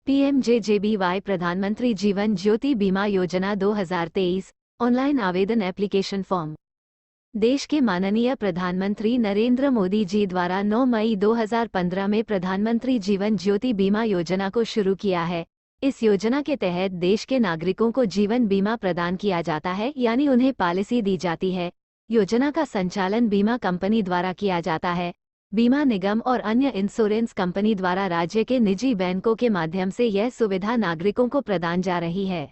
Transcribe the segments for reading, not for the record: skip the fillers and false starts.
PMJJBY प्रधानमंत्री जीवन ज्योति बीमा योजना 2023 ऑनलाइन आवेदन एप्लीकेशन फॉर्म। देश के माननीय प्रधानमंत्री नरेंद्र मोदी जी द्वारा 9 मई 2015 में प्रधानमंत्री जीवन ज्योति बीमा योजना को शुरू किया है। इस योजना के तहत देश के नागरिकों को जीवन बीमा प्रदान किया जाता है, यानी उन्हें पॉलिसी दी जाती है। योजना का संचालन बीमा कंपनी द्वारा किया जाता है। बीमा निगम और अन्य इंश्योरेंस कंपनी द्वारा राज्य के निजी बैंकों के माध्यम से यह सुविधा नागरिकों को प्रदान जा रही है।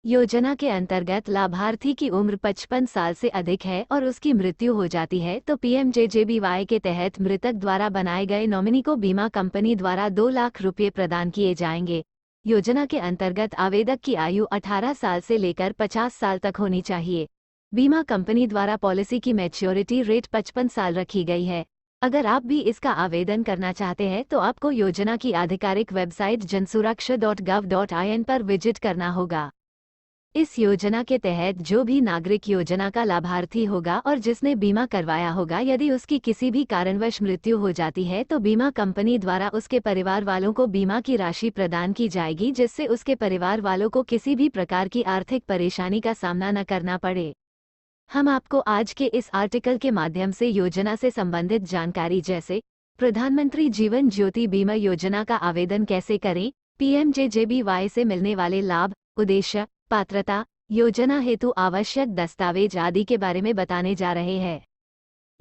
योजना के अंतर्गत लाभार्थी की उम्र 55 साल से अधिक है और उसकी मृत्यु हो जाती है तो पीएमजेजेबीवाई के तहत मृतक द्वारा बनाए गए नॉमिनी को बीमा कंपनी द्वारा 2 लाख रुपये प्रदान किए जाएंगे। योजना के अंतर्गत आवेदक की आयु 18 साल से लेकर 50 साल तक होनी चाहिए। बीमा कंपनी द्वारा पॉलिसी की मैच्योरिटी रेट 55 साल रखी गई है। अगर आप भी इसका आवेदन करना चाहते हैं तो आपको योजना की आधिकारिक वेबसाइट जनसुरक्षा.gov.in पर विजिट करना होगा। इस योजना के तहत जो भी नागरिक योजना का लाभार्थी होगा और जिसने बीमा करवाया होगा, यदि उसकी किसी भी कारणवश मृत्यु हो जाती है तो बीमा कंपनी द्वारा उसके परिवार वालों को बीमा की राशि प्रदान की जाएगी, जिससे उसके परिवार वालों को किसी भी प्रकार की आर्थिक परेशानी का सामना न करना पड़े। हम आपको आज के इस आर्टिकल के माध्यम से योजना से संबंधित जानकारी जैसे प्रधानमंत्री जीवन ज्योति बीमा योजना का आवेदन कैसे करें, पीएमजेजेबीवाई से मिलने वाले लाभ, उद्देश्य, पात्रता, योजना हेतु आवश्यक दस्तावेज आदि के बारे में बताने जा रहे हैं।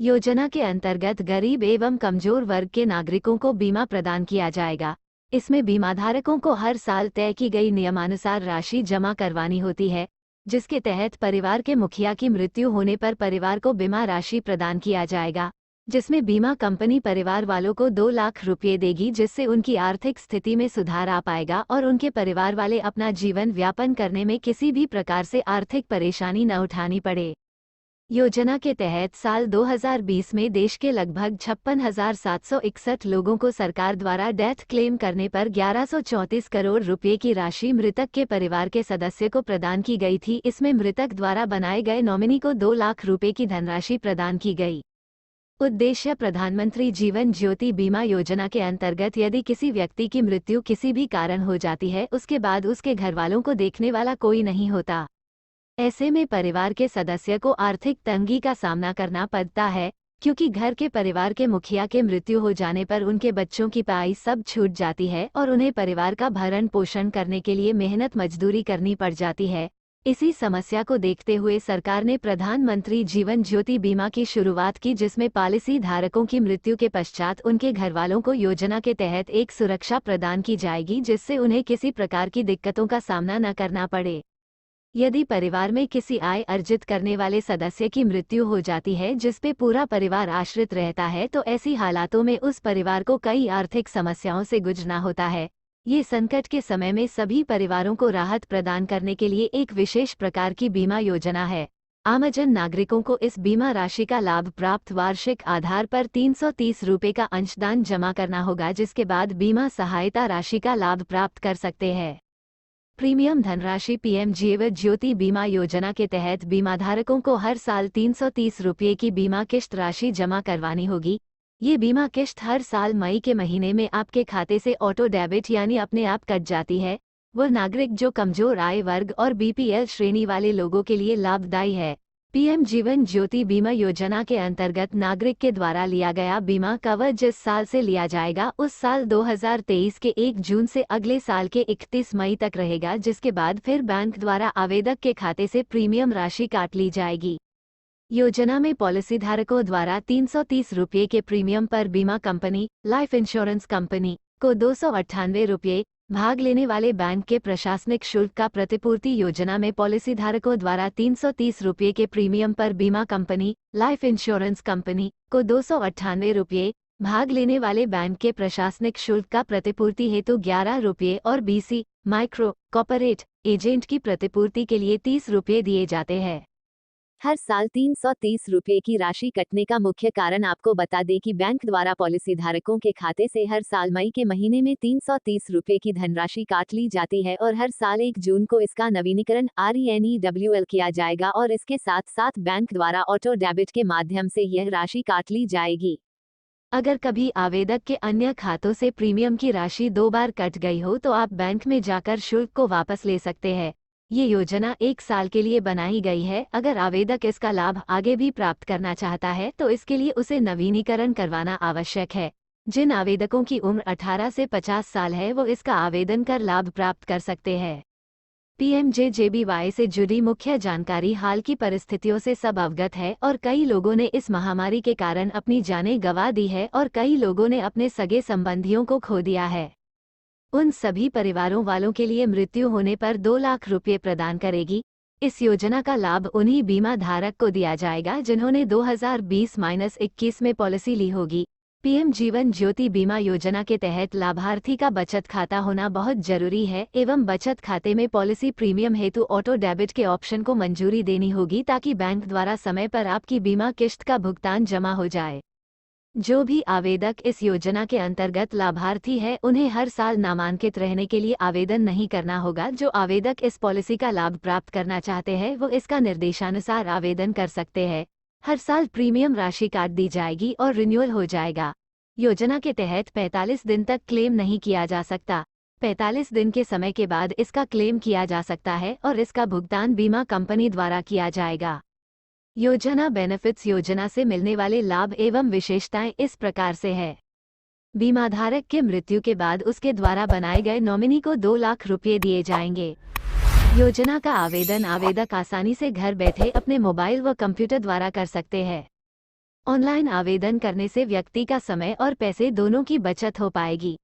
योजना के अंतर्गत गरीब एवं कमजोर वर्ग के नागरिकों को बीमा प्रदान किया जाएगा। इसमें बीमाधारकों को हर साल तय की गई नियमानुसार राशि जमा करवानी होती है, जिसके तहत परिवार के मुखिया की मृत्यु होने पर परिवार को बीमा राशि प्रदान किया जाएगा, जिसमें बीमा कंपनी परिवार वालों को 2 लाख रुपये देगी, जिससे उनकी आर्थिक स्थिति में सुधार आ पाएगा और उनके परिवार वाले अपना जीवन व्यापन करने में किसी भी प्रकार से आर्थिक परेशानी न उठानी पड़े। योजना के तहत साल 2020 में देश के लगभग 56,761 लोगों को सरकार द्वारा डेथ क्लेम करने पर 1134 करोड़ रुपए की राशि मृतक के परिवार के सदस्य को प्रदान की गई थी। इसमें मृतक द्वारा बनाए गए नॉमिनी को 2 लाख रुपए की धनराशि प्रदान की गई। उद्देश्य, प्रधानमंत्री जीवन ज्योति बीमा योजना के अंतर्गत यदि किसी व्यक्ति की मृत्यु किसी भी कारण हो जाती है, उसके बाद उसके घरवालों को देखने वाला कोई नहीं होता। ऐसे में परिवार के सदस्य को आर्थिक तंगी का सामना करना पड़ता है, क्योंकि घर के परिवार के मुखिया के मृत्यु हो जाने पर उनके बच्चों की पढ़ाई सब छूट जाती है और उन्हें परिवार का भरण पोषण करने के लिए मेहनत मजदूरी करनी पड़ जाती है। इसी समस्या को देखते हुए सरकार ने प्रधानमंत्री जीवन ज्योति बीमा की शुरुआत की, जिसमें पॉलिसी धारकों की मृत्यु के पश्चात उनके घरवालों को योजना के तहत एक सुरक्षा प्रदान की जाएगी, जिससे उन्हें किसी प्रकार की दिक्कतों का सामना न करना पड़े। यदि परिवार में किसी आय अर्जित करने वाले सदस्य की मृत्यु हो जाती है जिसपे पूरा परिवार आश्रित रहता है, तो ऐसी हालातों में उस परिवार को कई आर्थिक समस्याओं से गुजरना होता है। ये संकट के समय में सभी परिवारों को राहत प्रदान करने के लिए एक विशेष प्रकार की बीमा योजना है। आमजन नागरिकों को इस बीमा राशि का लाभ प्राप्त वार्षिक आधार पर 330 रुपये का अंशदान जमा करना होगा, जिसके बाद बीमा सहायता राशि का लाभ प्राप्त कर सकते हैं। प्रीमियम धनराशि, पीएमजेजेबी ज्योति बीमा योजना के तहत बीमाधारकों को हर साल 330 रुपये की बीमा किश्त राशि जमा करवानी होगी। ये बीमा किश्त हर साल मई के महीने में आपके खाते से ऑटो डेबिट यानी अपने आप कट जाती है। वो नागरिक जो कमजोर आय वर्ग और बीपीएल श्रेणी वाले लोगों के लिए लाभदायी है। पीएम जीवन ज्योति बीमा योजना के अंतर्गत नागरिक के द्वारा लिया गया बीमा कवर जिस साल से लिया जाएगा उस साल 2023 के 1 जून से अगले साल के 31 मई तक रहेगा, जिसके बाद फिर बैंक द्वारा आवेदक के खाते से प्रीमियम राशि काट ली जाएगी। योजना में पॉलिसी धारकों द्वारा 330 रुपये के प्रीमियम पर बीमा कंपनी, लाइफ इंश्योरेंस कंपनी को 298 रुपये, भाग लेने वाले बैंक के प्रशासनिक शुल्क का प्रतिपूर्ति। योजना में पॉलिसी धारकों द्वारा 330 रुपये के प्रीमियम पर बीमा कंपनी, लाइफ इंश्योरेंस कंपनी को 298 रुपये, भाग लेने वाले बैंक के प्रशासनिक शुल्क का प्रतिपूर्ति हेतु 11 रुपये और बीसी, माइक्रो, कॉर्पोरेट एजेंट की प्रतिपूर्ति के लिए 30 रुपये दिए जाते हैं। हर साल 330 रुपये की राशि कटने का मुख्य कारण आपको बता दें कि बैंक द्वारा पॉलिसी धारकों के खाते से हर साल मई के महीने में 330 रुपये की धनराशि काट ली जाती है और हर साल 1 जून को इसका नवीनीकरण RENEWL किया जाएगा और इसके साथ साथ बैंक द्वारा ऑटो डेबिट के माध्यम से यह राशि काट ली जाएगी। अगर कभी आवेदक के अन्य खातों से प्रीमियम की राशि 2 बार कट गई हो तो आप बैंक में जाकर शुल्क को वापस ले सकते हैं। ये योजना 1 साल के लिए बनाई गई है। अगर आवेदक इसका लाभ आगे भी प्राप्त करना चाहता है तो इसके लिए उसे नवीनीकरण करवाना आवश्यक है। जिन आवेदकों की उम्र 18 से 50 साल है वो इसका आवेदन कर लाभ प्राप्त कर सकते हैं। पीएमजेजेबीवाई से जुड़ी मुख्य जानकारी। हाल की परिस्थितियों से सब अवगत है और कई लोगों ने इस महामारी के कारण अपनी जानें गंवा दी है और कई लोगों ने अपने सगे संबंधियों को खो दिया है। उन सभी परिवारों वालों के लिए मृत्यु होने पर 2 लाख रुपये प्रदान करेगी। इस योजना का लाभ उन्हीं बीमा धारक को दिया जाएगा जिन्होंने 2020-21 में पॉलिसी ली होगी। पीएम जीवन ज्योति बीमा योजना के तहत लाभार्थी का बचत खाता होना बहुत जरूरी है एवं बचत खाते में पॉलिसी प्रीमियम हेतु ऑटो डेबिट के ऑप्शन को मंजूरी देनी होगी ताकि बैंक द्वारा समय पर आपकी बीमा किश्त का भुगतान जमा हो जाए। जो भी आवेदक इस योजना के अंतर्गत लाभार्थी है उन्हें हर साल नामांकित रहने के लिए आवेदन नहीं करना होगा। जो आवेदक इस पॉलिसी का लाभ प्राप्त करना चाहते हैं वो इसका निर्देशानुसार आवेदन कर सकते हैं। हर साल प्रीमियम राशि काट दी जाएगी और रिन्यूअल हो जाएगा। योजना के तहत 45 दिन तक क्लेम नहीं किया जा सकता। 45 दिन के समय के बाद इसका क्लेम किया जा सकता है और इसका भुगतान बीमा कंपनी द्वारा किया जाएगा। योजना बेनिफिट्स। योजना से मिलने वाले लाभ एवं विशेषताएं इस प्रकार से है। बीमाधारक के मृत्यु के बाद उसके द्वारा बनाए गए नॉमिनी को 2 लाख रुपये दिए जाएंगे। योजना का आवेदन आवेदक आसानी से घर बैठे अपने मोबाइल व कंप्यूटर द्वारा कर सकते हैं। ऑनलाइन आवेदन करने से व्यक्ति का समय और पैसे दोनों की बचत हो पाएगी।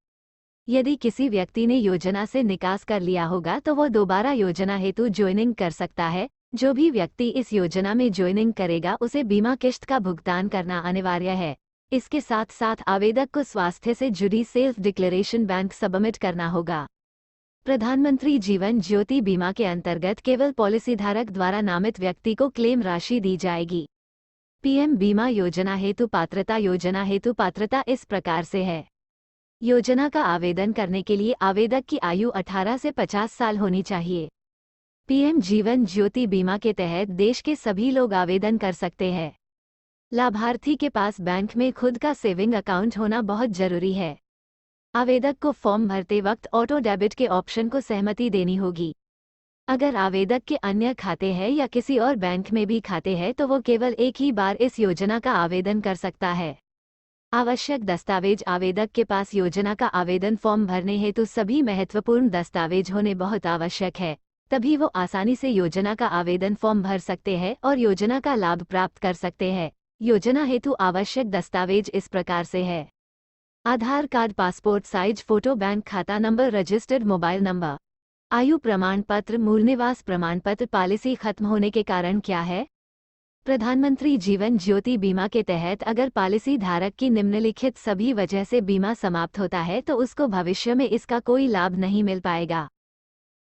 यदि किसी व्यक्ति ने योजना से निकास कर लिया होगा तो वो दोबारा योजना हेतु ज्वाइनिंग कर सकता है। जो भी व्यक्ति इस योजना में ज्वाइनिंग करेगा उसे बीमा किश्त का भुगतान करना अनिवार्य है। इसके साथ साथ आवेदक को स्वास्थ्य से जुड़ी सेल्फ डिक्लेरेशन बैंक सबमिट करना होगा। प्रधानमंत्री जीवन ज्योति बीमा के अंतर्गत केवल पॉलिसीधारक द्वारा नामित व्यक्ति को क्लेम राशि दी जाएगी। पीएम बीमा योजना हेतु पात्रता। योजना हेतु पात्रता इस प्रकार से है। योजना का आवेदन करने के लिए आवेदक की आयु 18 से 50 साल होनी चाहिए। पीएम जीवन ज्योति बीमा के तहत देश के सभी लोग आवेदन कर सकते हैं। लाभार्थी के पास बैंक में खुद का सेविंग अकाउंट होना बहुत जरूरी है। आवेदक को फॉर्म भरते वक्त ऑटो डेबिट के ऑप्शन को सहमति देनी होगी। अगर आवेदक के अन्य खाते हैं या किसी और बैंक में भी खाते हैं तो वो केवल एक ही बार इस योजना का आवेदन कर सकता है। आवश्यक दस्तावेज। आवेदक के पास योजना का आवेदन फॉर्म भरने हेतु सभी महत्वपूर्ण दस्तावेज होने बहुत आवश्यक है, तभी वो आसानी से योजना का आवेदन फॉर्म भर सकते हैं और योजना का लाभ प्राप्त कर सकते हैं। योजना हेतु आवश्यक दस्तावेज इस प्रकार से है। Aadhaar card, passport size photo, bank खाता नंबर, रजिस्टर्ड मोबाइल नंबर, आयु प्रमाण पत्र, मूल निवास प्रमाण पत्र। पॉलिसी खत्म होने के कारण क्या है? प्रधानमंत्री जीवन ज्योति बीमा के तहत अगर पॉलिसी धारक की निम्नलिखित सभी वजह से बीमा समाप्त होता है तो उसको भविष्य में इसका कोई लाभ नहीं मिल पाएगा।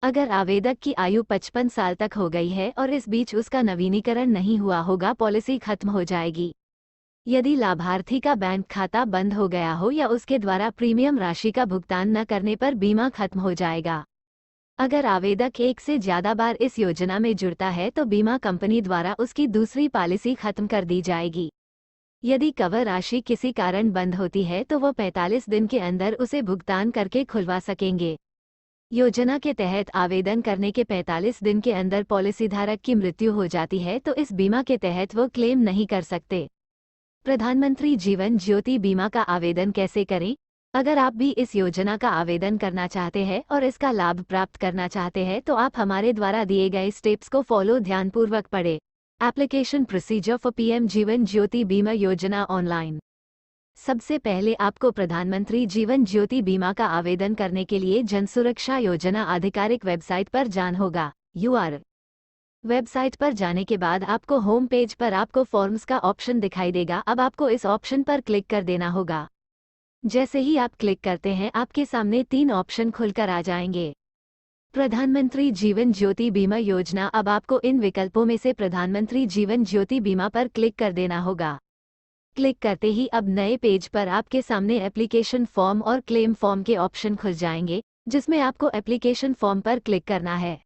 अगर आवेदक की आयु 55 साल तक हो गई है और इस बीच उसका नवीनीकरण नहीं हुआ होगा, पॉलिसी खत्म हो जाएगी। यदि लाभार्थी का बैंक खाता बंद हो गया हो या उसके द्वारा प्रीमियम राशि का भुगतान न करने पर बीमा खत्म हो जाएगा। अगर आवेदक एक से ज्यादा बार इस योजना में जुड़ता है तो बीमा कंपनी द्वारा उसकी दूसरी पॉलिसी खत्म कर दी जाएगी। यदि कवर राशि किसी कारण बंद होती है तो वो 45 दिन के अंदर उसे भुगतान करके खुलवा सकेंगे। योजना के तहत आवेदन करने के 45 दिन के अंदर पॉलिसीधारक की मृत्यु हो जाती है तो इस बीमा के तहत वो क्लेम नहीं कर सकते। प्रधानमंत्री जीवन ज्योति बीमा का आवेदन कैसे करें? अगर आप भी इस योजना का आवेदन करना चाहते हैं और इसका लाभ प्राप्त करना चाहते हैं तो आप हमारे द्वारा दिए गए स्टेप्स को फॉलो ध्यानपूर्वक पढ़ें। Application procedure for PM Jeevan Jyoti बीमा योजना ऑनलाइन। सबसे पहले आपको प्रधानमंत्री जीवन ज्योति बीमा का आवेदन करने के लिए जन सुरक्षा योजना आधिकारिक वेबसाइट पर जाना होगा। URL वेबसाइट पर जाने के बाद आपको होम पेज पर आपको फॉर्म्स का ऑप्शन दिखाई देगा। अब आपको इस ऑप्शन पर क्लिक कर देना होगा। जैसे ही आप क्लिक करते हैं आपके सामने 3 ऑप्शन खुलकर आ जाएंगे। प्रधानमंत्री जीवन ज्योति बीमा योजना। अब आपको इन विकल्पों में से प्रधानमंत्री जीवन ज्योति बीमा पर क्लिक कर देना होगा। क्लिक करते ही अब नए पेज पर आपके सामने एप्लीकेशन फॉर्म और क्लेम फॉर्म के ऑप्शन खुल जाएंगे, जिसमें आपको एप्लीकेशन फॉर्म पर क्लिक करना है।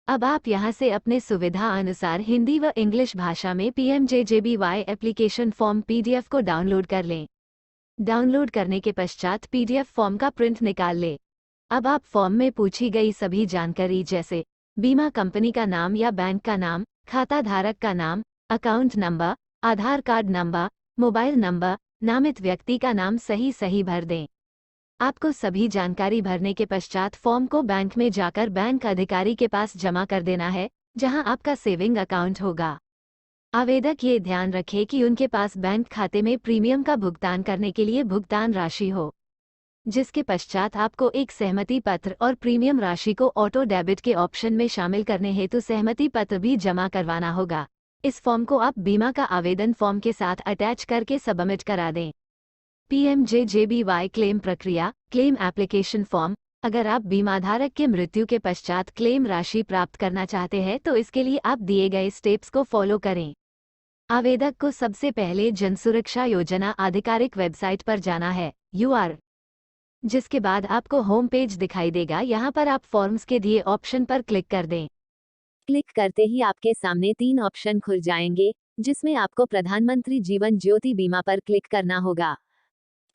अब आप यहां से अपने सुविधा अनुसार हिंदी व इंग्लिश भाषा में PMJJBY एप्लीकेशन फॉर्म PDF को डाउनलोड कर लें। डाउनलोड करने के पश्चात पीडीएफ फॉर्म का प्रिंट निकाल ले। अब आप फॉर्म में पूछी गई सभी जानकारी जैसे बीमा कंपनी का नाम या बैंक का नाम, खाता धारक का नाम, अकाउंट नंबर, आधार कार्ड नंबर, मोबाइल नंबर, नामित व्यक्ति का नाम सही भर दें। आपको सभी जानकारी भरने के पश्चात फॉर्म को बैंक में जाकर बैंक अधिकारी के पास जमा कर देना है, जहां आपका सेविंग अकाउंट होगा। आवेदक ये ध्यान रखे कि उनके पास बैंक खाते में प्रीमियम का भुगतान करने के लिए भुगतान राशि हो, जिसके पश्चात आपको एक सहमति पत्र और प्रीमियम राशि को ऑटो डेबिट के ऑप्शन में शामिल करने हेतु सहमति पत्र भी जमा करवाना होगा। इस फॉर्म को आप बीमा का आवेदन फॉर्म के साथ अटैच करके सबमिट करा दें। PMJJBY क्लेम प्रक्रिया, क्लेम एप्लीकेशन फॉर्म। अगर आप बीमाधारक के मृत्यु के पश्चात क्लेम राशि प्राप्त करना चाहते हैं तो इसके लिए आप दिए गए स्टेप्स को फॉलो करें। आवेदक को सबसे पहले जन सुरक्षा योजना आधिकारिक वेबसाइट पर जाना है, जिसके बाद आपको होम पेज दिखाई देगा। यहाँ पर आप फॉर्म्स के दिए ऑप्शन पर क्लिक कर दें। क्लिक करते ही आपके सामने 3 ऑप्शन खुल जाएंगे, जिसमें आपको प्रधानमंत्री जीवन ज्योति बीमा पर क्लिक करना होगा।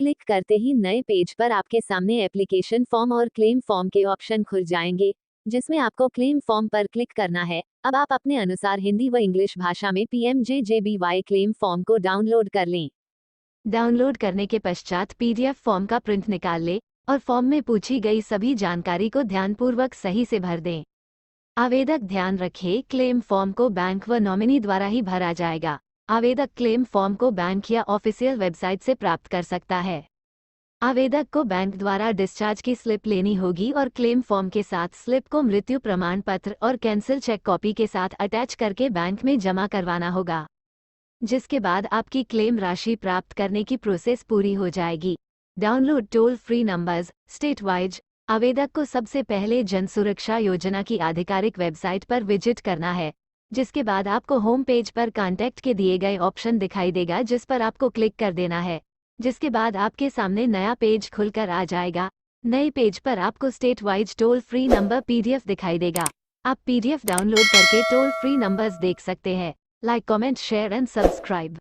क्लिक करते ही नए पेज पर आपके सामने एप्लीकेशन फॉर्म और क्लेम फॉर्म के ऑप्शन खुल जाएंगे, जिसमें आपको क्लेम फॉर्म पर क्लिक करना है। अब आप अपने अनुसार हिंदी व इंग्लिश भाषा में PMJJBY क्लेम फॉर्म को डाउनलोड कर लें। डाउनलोड करने के पश्चात पीडीएफ फॉर्म का प्रिंट निकाल ले और फॉर्म में पूछी गई सभी जानकारी को ध्यानपूर्वक सही से भर दें। आवेदक ध्यान रखे, क्लेम फॉर्म को बैंक व नॉमिनी द्वारा ही भरा जाएगा। आवेदक क्लेम फॉर्म को बैंक या ऑफिशियल वेबसाइट से प्राप्त कर सकता है। आवेदक को बैंक द्वारा डिस्चार्ज की स्लिप लेनी होगी और क्लेम फॉर्म के साथ स्लिप को मृत्यु प्रमाण पत्र और कैंसिल चेक कॉपी के साथ अटैच करके बैंक में जमा करवाना होगा, जिसके बाद आपकी क्लेम राशि प्राप्त करने की प्रोसेस पूरी हो जाएगी। Download toll free numbers state wise. आवेदक को सबसे पहले जन सुरक्षा योजना की आधिकारिक वेबसाइट पर विजिट करना है, जिसके बाद आपको होम पेज पर कॉन्टैक्ट के दिए गए ऑप्शन दिखाई देगा, जिस पर आपको क्लिक कर देना है। जिसके बाद आपके सामने नया पेज खुलकर आ जाएगा। नए पेज पर आपको state wise toll free number PDF दिखाई देगा। आप पीडीएफ डाउनलोड करके टोल फ्री नंबर्स देख सकते हैं। Like, comment, share and subscribe.